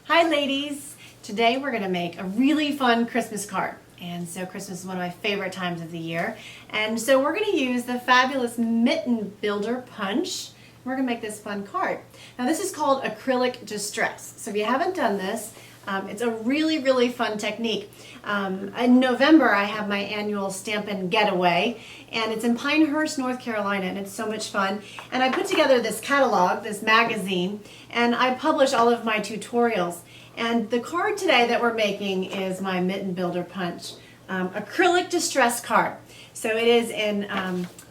Hi ladies! Today we're going to make a really fun Christmas card. And so Christmas is one of my favorite times of the year. And so we're going to use the fabulous Mitten Builder Punch. We're going to make this fun card. Now this is called Acrylic Distress. So if you haven't done this, it's a really fun technique. In November I have my annual Stampin' Getaway, and it's in Pinehurst, North Carolina, and it's so much fun. And I put together this catalog, this magazine, and I publish all of my tutorials. And the card today that we're making is my Mitten Builder Punch Acrylic Distress card. So it is in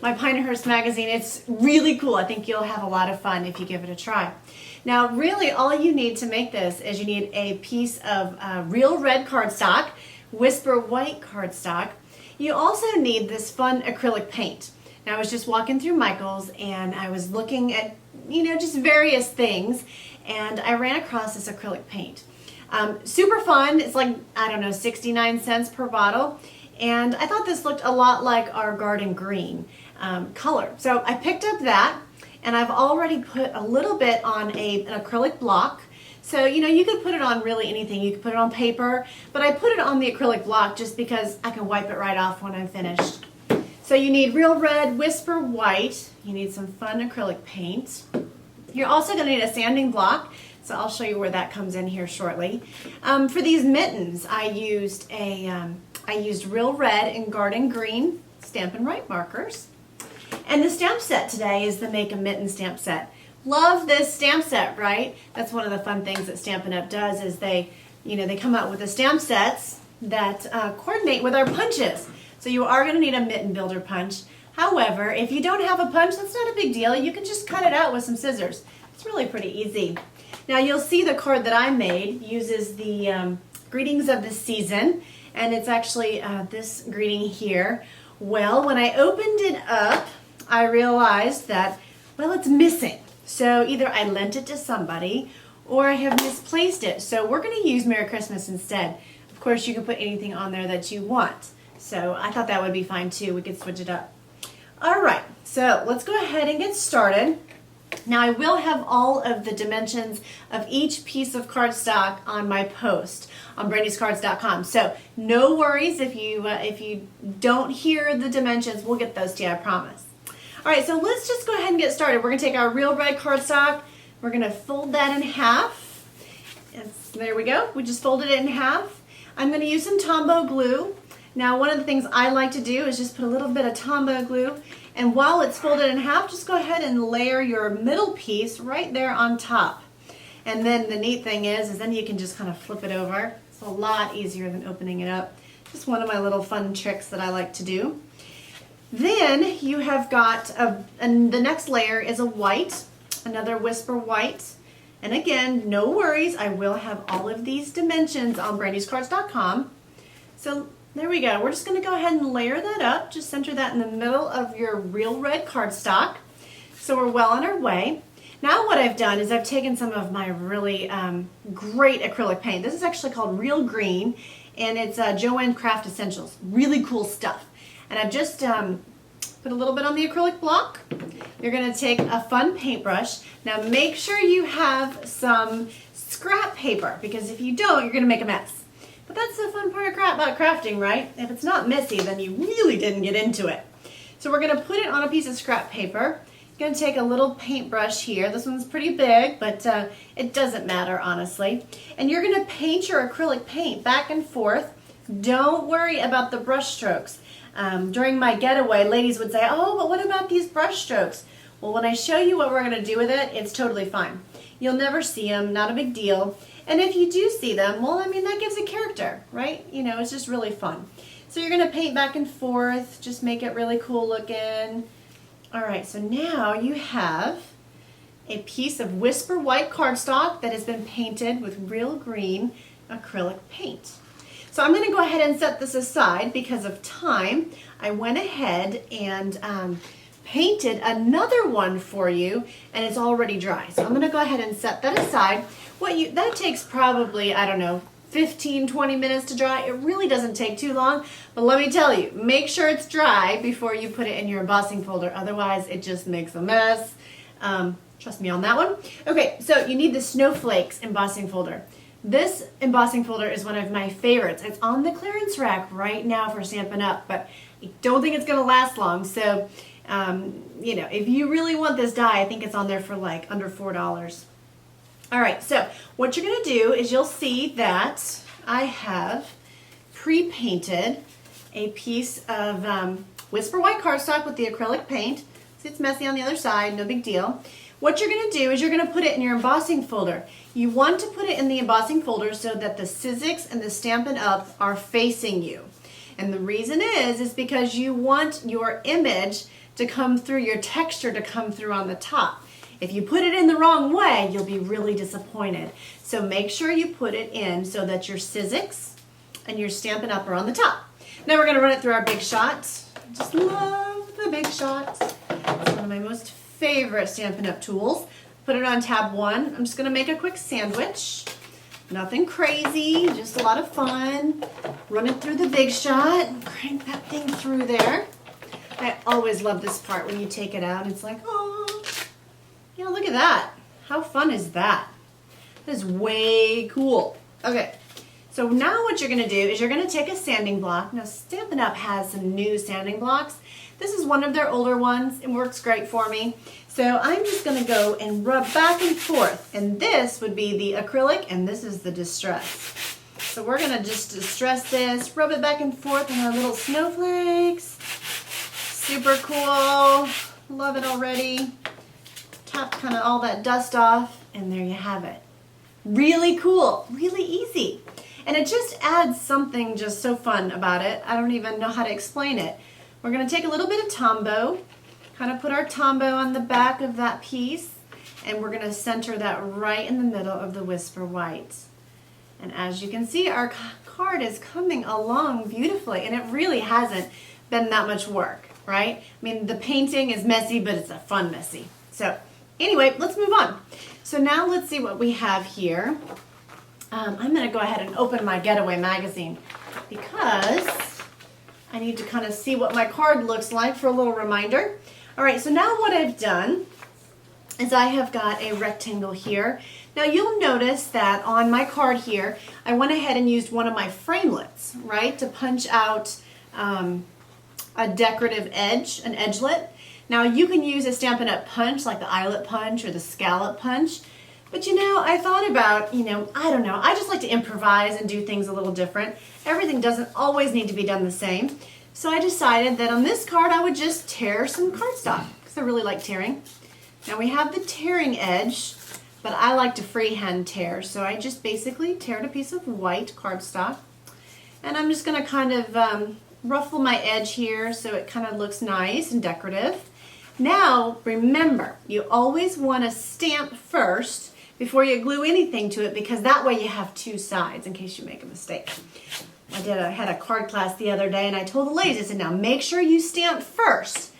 my Pinehurst magazine. It's really cool. I think you'll have a lot of fun if you give it a try. Now really all you need to make this is you need a piece of real red cardstock, Whisper white cardstock. You also need this fun acrylic paint. Now I was just walking through Michael's and I was looking at, just various things, and I ran across this acrylic paint. Super fun. It's like, 69 cents per bottle. And I thought this looked a lot like our garden green color. So I picked up that, and I've already put a little bit on an acrylic block. So, you could put it on really anything. You could put it on paper, but I put it on the acrylic block just because I can wipe it right off when I'm finished. So you need real red, Whisper white. You need some fun acrylic paint. You're also going to need a sanding block. So I'll show you where that comes in here shortly. For these mittens, I used real red and garden green Stampin' Up markers. And the stamp set today is the Make a Mitten stamp set. Love this stamp set, right? That's one of the fun things that Stampin' Up does is they come out with the stamp sets that coordinate with our punches. So you are going to need a Mitten Builder Punch. However, if you don't have a punch, that's not a big deal. You can just cut it out with some scissors. It's really pretty easy. Now you'll see the card that I made uses the greetings of the season, and it's actually this greeting here. Well, when I opened it up, I realized that, it's missing. So either I lent it to somebody or I have misplaced it. So we're going to use Merry Christmas instead. Of course, you can put anything on there that you want. So I thought that would be fine too. We could switch it up. All right, so let's go ahead and get started. Now I will have all of the dimensions of each piece of cardstock on my post on brandyscards.com. So no worries if you don't hear the dimensions, we'll get those to you, I promise. All right, so let's just go ahead and get started. We're going to take our real red cardstock. We're going to fold that in half. There we go. We just folded it in half. I'm going to use some Tombow glue. Now, one of the things I like to do is just put a little bit of Tombow glue, and while it's folded in half, just go ahead and layer your middle piece right there on top. And then the neat thing is then you can just kind of flip it over. It's a lot easier than opening it up. Just one of my little fun tricks that I like to do. Then you have got, and the next layer is a white, another Whisper white. And again, no worries, I will have all of these dimensions on brandyscards.com. So there we go. We're just going to go ahead and layer that up. Just center that in the middle of your real red cardstock. So we're well on our way. Now what I've done is I've taken some of my really great acrylic paint. This is actually called Real Green, and it's Joanne Craft Essentials. Really cool stuff. And I've just put a little bit on the acrylic block. You're going to take a fun paintbrush. Now make sure you have some scrap paper, because if you don't, you're going to make a mess. But that's the fun part about crafting, right? If it's not messy, then you really didn't get into it. So we're going to put it on a piece of scrap paper. You're going to take a little paintbrush here. This one's pretty big, but it doesn't matter, honestly. And you're going to paint your acrylic paint back and forth. Don't worry about the brush strokes. During my getaway, ladies would say, oh, but what about these brush strokes? Well, when I show you what we're going to do with it, it's totally fine. You'll never see them, not a big deal. And if you do see them, that gives a character, right? It's just really fun. So you're going to paint back and forth, just make it really cool looking. All right, so now you have a piece of Whisper white cardstock that has been painted with real green acrylic paint. So I'm going to go ahead and set this aside because of time. I went ahead and painted another one for you, and it's already dry. So I'm going to go ahead and set that aside. That takes probably, 15, 20 minutes to dry. It really doesn't take too long, but let me tell you, make sure it's dry before you put it in your embossing folder. Otherwise, it just makes a mess. Trust me on that one. Okay, so you need the Snowflakes embossing folder. This embossing folder is one of my favorites. It's on the clearance rack right now for Stampin' Up, but I don't think it's going to last long. So, you know, if you really want this die, I think it's on there for like under $4. All right, so what you're going to do is you'll see that I have pre-painted a piece of Whisper White cardstock with the acrylic paint. See, it's messy on the other side, no big deal. What you're going to do is you're going to put it in your embossing folder. You want to put it in the embossing folder so that the Sizzix and the Stampin' Up are facing you. And the reason is because you want your image to come through, your texture to come through on the top. If you put it in the wrong way, you'll be really disappointed. So make sure you put it in so that your Sizzix and your Stampin' Up are on the top. Now we're going to run it through our Big Shot. Just love the Big Shot. It's one of my most favorite Stampin' Up tools. Put it on tab 1. I'm just going to make a quick sandwich. Nothing crazy, just a lot of fun. Run it through the Big Shot. Crank that thing through there. I always love this part when you take it out. It's like, oh, yeah, look at that. How fun is that? That is way cool. Okay, so now what you're going to do is you're going to take a sanding block. Now, Stampin' Up has some new sanding blocks. This is one of their older ones. It works great for me. So I'm just going to go and rub back and forth. And this would be the acrylic, and this is the distress. So we're going to just distress this, rub it back and forth on our little snowflakes. Super cool. Love it already. Tap kind of all that dust off, and there you have it. Really cool, really easy. And it just adds something just so fun about it. I don't even know how to explain it. We're going to take a little bit of Tombow, kind of put our Tombow on the back of that piece, and we're going to center that right in the middle of the Whisper White. And as you can see, our card is coming along beautifully, and it really hasn't been that much work, right? I mean, the painting is messy, but it's a fun messy. So anyway, let's move on. So now let's see what we have here. I'm going to go ahead and open my Getaway magazine because I need to kind of see what my card looks like for a little reminder. All right, so now what I've done is I have got a rectangle here. Now you'll notice that on my card here, I went ahead and used one of my framelits, right, to punch out a decorative edge, an edgelet. Now you can use a Stampin' Up punch like the eyelet punch or the scallop punch. But you know, I thought about, I don't know, I just like to improvise and do things a little different. Everything doesn't always need to be done the same. So I decided that on this card I would just tear some cardstock because I really like tearing. Now we have the tearing edge, but I like to freehand tear. So I just basically teared a piece of white cardstock. And I'm just going to kind of ruffle my edge here so it kind of looks nice and decorative. Now, remember, you always want to stamp first before you glue anything to it because that way you have two sides in case you make a mistake. I had a card class the other day and I told the ladies, I said, now make sure you stamp first.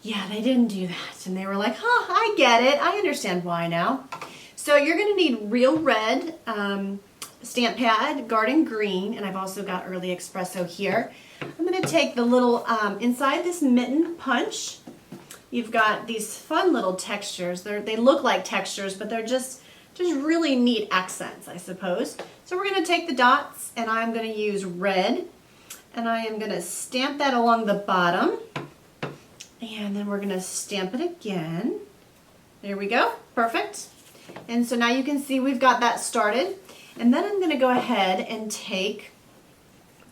Yeah, they didn't do that. And they were like, oh, I get it. I understand why now. So you're going to need real red stamp pad, garden green, and I've also got early espresso here. I'm going to take the little, inside this mitten punch, you've got these fun little textures. They look like textures, but they're just really neat accents, I suppose. So we're going to take the dots, and I'm going to use red, and I am going to stamp that along the bottom, and then we're going to stamp it again. There we go. Perfect. And so now you can see we've got that started. And then I'm going to go ahead and take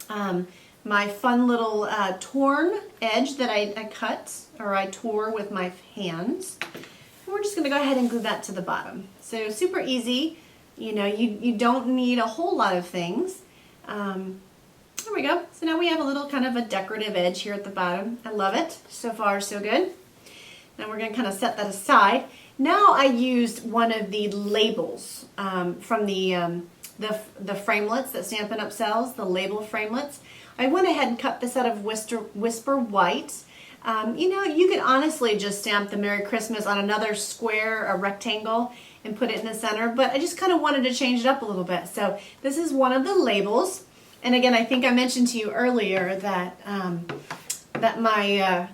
my fun little torn edge that I cut, or I tore with my hands. And we're just going to go ahead and glue that to the bottom. So super easy. You don't need a whole lot of things. There we go. So now we have a little kind of a decorative edge here at the bottom. I love it. So far, so good. Now we're going to kind of set that aside. Now I used one of the labels from the framelits that Stampin' Up sells, the label framelits. I went ahead and cut this out of Whisper White. You could honestly just stamp the Merry Christmas on another square, a rectangle, and put it in the center, but I just kind of wanted to change it up a little bit. So this is one of the labels. And again, I think I mentioned to you earlier that that my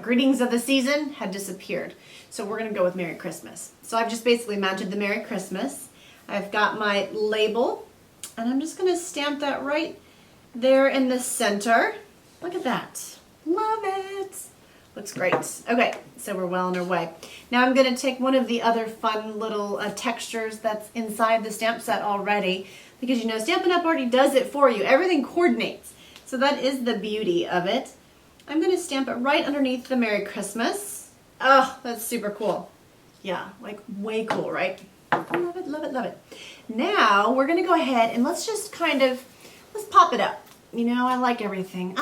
greetings of the season had disappeared. So we're going to go with Merry Christmas. So I've just basically mounted the Merry Christmas. I've got my label, and I'm just gonna stamp that right there in the center. Look at that. Love it. Looks great. Okay, so we're well on our way. Now I'm gonna take one of the other fun little textures that's inside the stamp set already, because you know Stampin' Up! Already does it for you. Everything coordinates. So that is the beauty of it. I'm gonna stamp it right underneath the Merry Christmas. Oh, that's super cool. Yeah, like way cool, right? Love it, love it, love it. Now we're gonna go ahead and let's just let's pop it up. You know, I like everything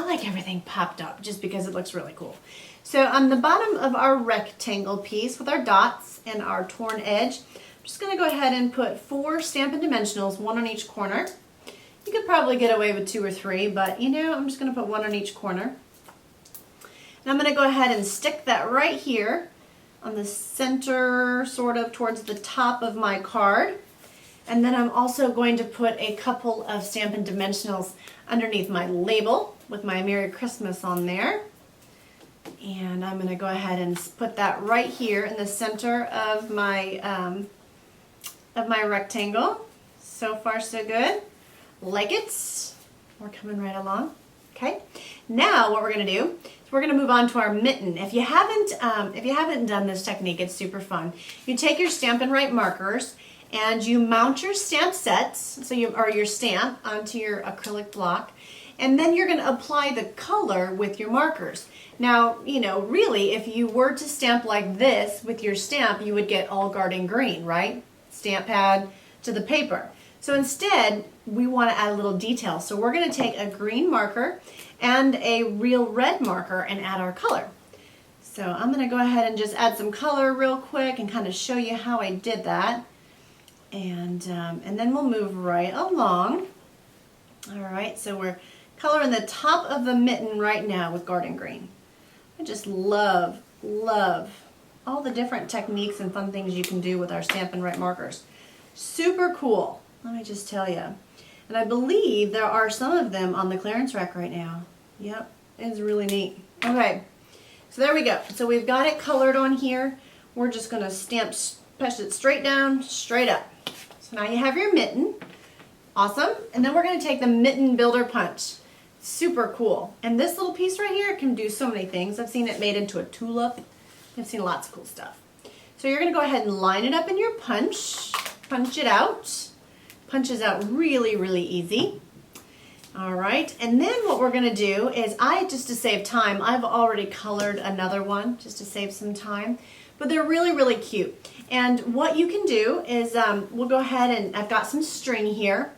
popped up just because it looks really cool. So on the bottom of our rectangle piece with our dots and our torn edge, I'm just gonna go ahead and put 4 Stampin' Dimensionals, 1 on each corner. You could probably get away with 2 or 3, but you know, I'm just gonna put 1 on each corner. And I'm gonna go ahead and stick that right here on the center, sort of towards the top of my card. And then I'm also going to put a couple of Stampin' Dimensionals underneath my label with my Merry Christmas on there. And I'm gonna go ahead and put that right here in the center of my rectangle. So far, so good. Like it. We're coming right along. Okay. Now what we're gonna do is we're gonna move on to our mitten. If you haven't done this technique, it's super fun. You take your Stampin' Right markers and you mount your stamp sets, or your stamp onto your acrylic block, and then you're gonna apply the color with your markers. Now, you know, really, if you were to stamp like this with your stamp, you would get all garden green, right? Stamp pad to the paper. So instead, we want to add a little detail. So we're going to take a green marker and a real red marker and add our color. So I'm going to go ahead and just add some color real quick and kind of show you how I did that. And then we'll move right along. All right, so we're coloring the top of the mitten right now with garden green. I just love all the different techniques and fun things you can do with our Stampin' Right markers. Super cool, let me just tell you. And I believe there are some of them on the clearance rack right now. Yep, it's really neat. Okay, so there we go. So we've got it colored on here. We're just gonna push it straight down, straight up. So now you have your mitten. Awesome. And then we're gonna take the mitten builder punch. Super cool. And this little piece right here can do so many things. I've seen it made into a tulip. I've seen lots of cool stuff. So you're gonna go ahead and line it up in your punch it out. Punches out really, really easy. All right, and then what we're gonna do is, just to save time, I've already colored another one just to save some time, but they're really, really cute. And what you can do is, we'll go ahead and I've got some string here.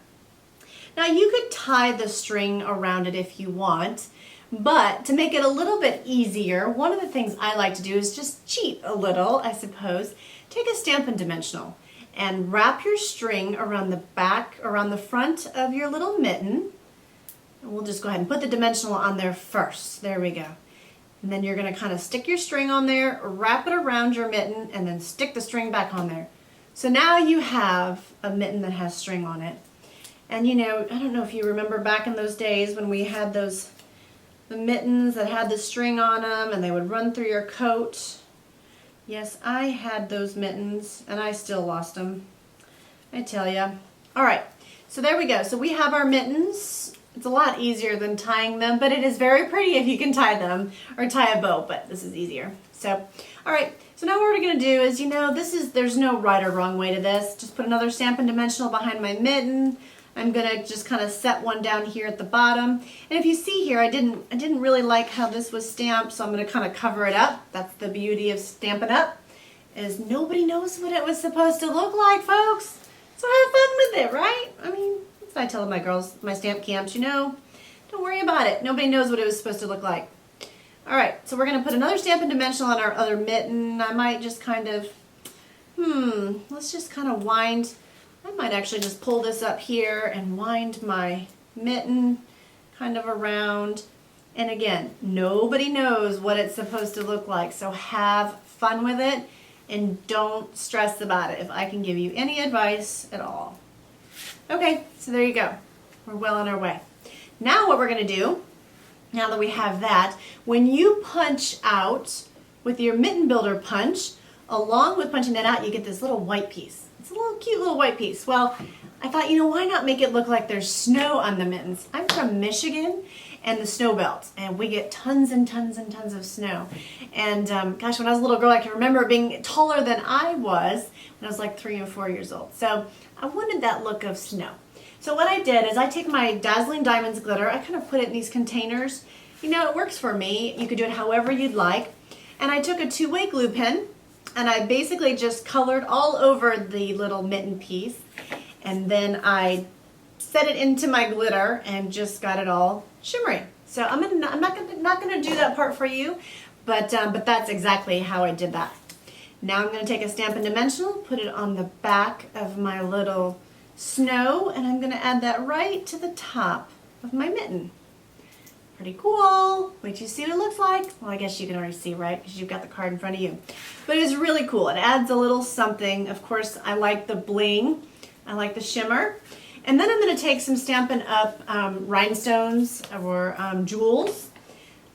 Now you could tie the string around it if you want, but to make it a little bit easier, one of the things I like to do is just cheat a little, I suppose. Take a Stampin' Dimensional and wrap your string around the back, around the front of your little mitten. And we'll just go ahead and put the dimensional on there first. There we go. And then you're gonna kind of stick your string on there, wrap it around your mitten, and then stick the string back on there. So now you have a mitten that has string on it. And you know, I don't know if you remember back in those days when we had the mittens that had the string on them and they would run through your coat. Yes, I had those mittens and I still lost them, I tell ya. All right, so there we go. So we have our mittens. It's a lot easier than tying them, but it is very pretty if you can tie them or tie a bow, but this is easier. So, all right, so now what we're gonna do is, you know, there's no right or wrong way to this. Just put another Stampin' Dimensional behind my mitten. I'm gonna just kind of set one down here at the bottom. And if you see here, I didn't really like how this was stamped, so I'm gonna kind of cover it up. That's the beauty of Stampin' Up, is nobody knows what it was supposed to look like, folks. So have fun with it, right? I mean, that's what I tell my girls, my stamp camps, you know, don't worry about it. Nobody knows what it was supposed to look like. All right, so we're gonna put another Stampin' Dimensional on our other mitten. I might just kind of, let's just kind of wind. I might actually just pull this up here and wind my mitten kind of around. And again, nobody knows what it's supposed to look like, so have fun with it and don't stress about it if I can give you any advice at all. Okay, so there you go. We're well on our way. Now what we're gonna do, now that we have that, when you punch out with your mitten builder punch, along with punching that out, you get this little white piece. It's a little cute little white piece. Well, I thought, you know, why not make it look like there's snow on the mittens? I'm from Michigan and the snow belt, and we get tons and tons and tons of snow. And gosh, when I was a little girl, I can remember being taller than I was when I was like 3 and 4 years old. So I wanted that look of snow. So what I did is I take my Dazzling Diamonds glitter, I kind of put it in these containers. You know, it works for me. You could do it however you'd like. And I took a 2-way glue pen, and I basically just colored all over the little mitten piece. And then I set it into my glitter and just got it all shimmery. So I'm not gonna do that part for you, but that's exactly how I did that. Now I'm gonna take a Stampin' Dimensional, put it on the back of my little snow, and I'm gonna add that right to the top of my mitten. Pretty cool. Wait till you see what it looks like. Well, I guess you can already see, right? Because you've got the card in front of you. But it's really cool. It adds a little something. Of course, I like the bling. I like the shimmer. And then I'm going to take some Stampin' Up Rhinestones or jewels.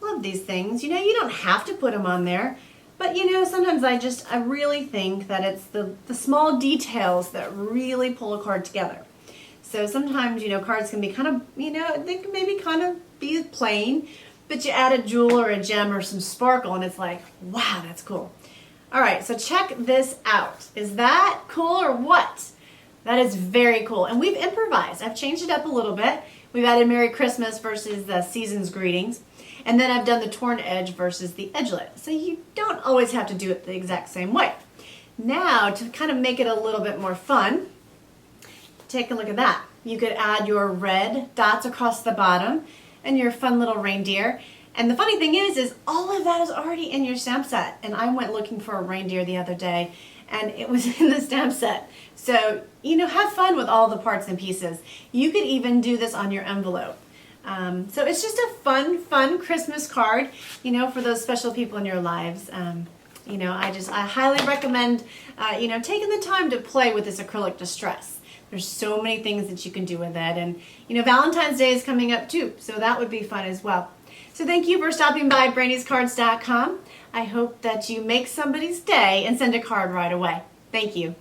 Love these things. You know, you don't have to put them on there. But you know, sometimes I really think that it's the small details that really pull a card together. So sometimes, you know, cards can be kind of, you know, they can maybe kind of be plain, but you add a jewel or a gem or some sparkle and it's like, wow, that's cool. All right, so check this out. Is that cool or what? That is very cool. And we've improvised. I've changed it up a little bit. We've added Merry Christmas versus the Season's Greetings. And then I've done the torn edge versus the edgelet. So you don't always have to do it the exact same way. Now, to kind of make it a little bit more fun, take a look at that. You could add your red dots across the bottom and your fun little reindeer. And the funny thing is all of that is already in your stamp set. And I went looking for a reindeer the other day and it was in the stamp set. So, you know, have fun with all the parts and pieces. You could even do this on your envelope. So it's just a fun Christmas card, you know, for those special people in your lives. You know, I highly recommend, you know, taking the time to play with this acrylic distress. There's so many things that you can do with it. And, you know, Valentine's Day is coming up too, so that would be fun as well. So thank you for stopping by Brainy'sCards.com. I hope that you make somebody's day and send a card right away. Thank you.